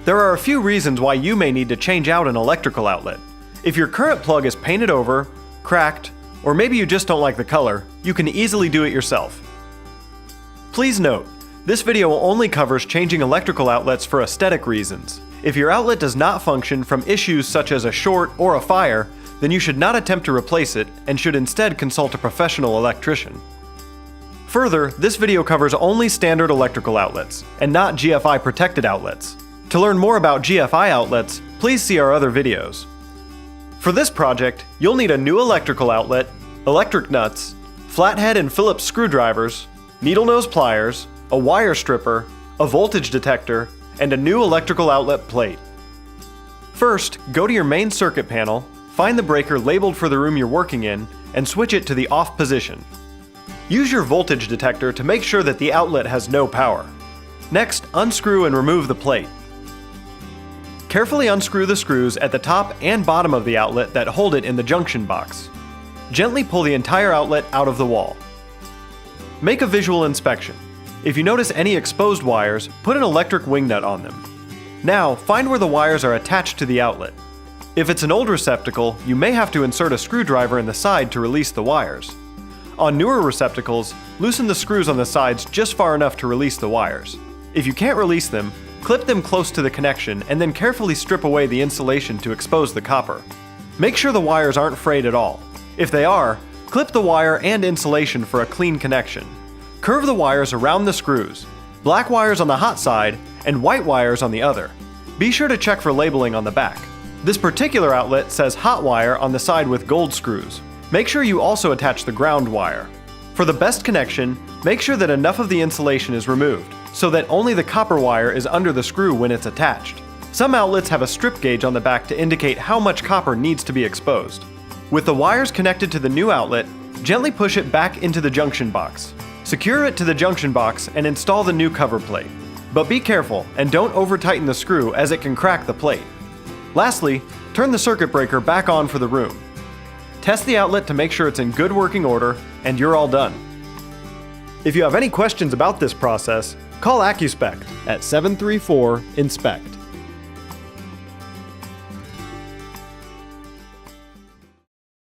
There are a few reasons why you may need to change out an electrical outlet. If your current plug is painted over, cracked, or maybe you just don't like the color, you can easily do it yourself. Please note, this video only covers changing electrical outlets for aesthetic reasons. If your outlet does not function from issues such as a short or a fire, then you should not attempt to replace it and should instead consult a professional electrician. Further, this video covers only standard electrical outlets, and not GFI protected outlets. To learn more about GFI outlets, please see our other videos. For this project, you'll need a new electrical outlet, electric nuts, flathead and Phillips screwdrivers, needle nose pliers, a wire stripper, a voltage detector, and a new electrical outlet plate. First, go to your main circuit panel, find the breaker labeled for the room you're working in, and switch it to the off position. Use your voltage detector to make sure that the outlet has no power. Next, unscrew and remove the plate. Carefully unscrew the screws at the top and bottom of the outlet that hold it in the junction box. Gently pull the entire outlet out of the wall. Make a visual inspection. If you notice any exposed wires, put an electric wing nut on them. Now, find where the wires are attached to the outlet. If it's an old receptacle, you may have to insert a screwdriver in the side to release the wires. On newer receptacles, loosen the screws on the sides just far enough to release the wires. If you can't release them, clip them close to the connection and then carefully strip away the insulation to expose the copper. Make sure the wires aren't frayed at all. If they are, clip the wire and insulation for a clean connection. Curve the wires around the screws, black wires on the hot side and white wires on the other. Be sure to check for labeling on the back. This particular outlet says hot wire on the side with gold screws. Make sure you also attach the ground wire. For the best connection, make sure that enough of the insulation is removed, so that only the copper wire is under the screw when it's attached. Some outlets have a strip gauge on the back to indicate how much copper needs to be exposed. With the wires connected to the new outlet, gently push it back into the junction box. Secure it to the junction box and install the new cover plate. But be careful and don't over-tighten the screw as it can crack the plate. Lastly, turn the circuit breaker back on for the room. Test the outlet to make sure it's in good working order, and you're all done. If you have any questions about this process, call AccuSpect at 734-INSPECT.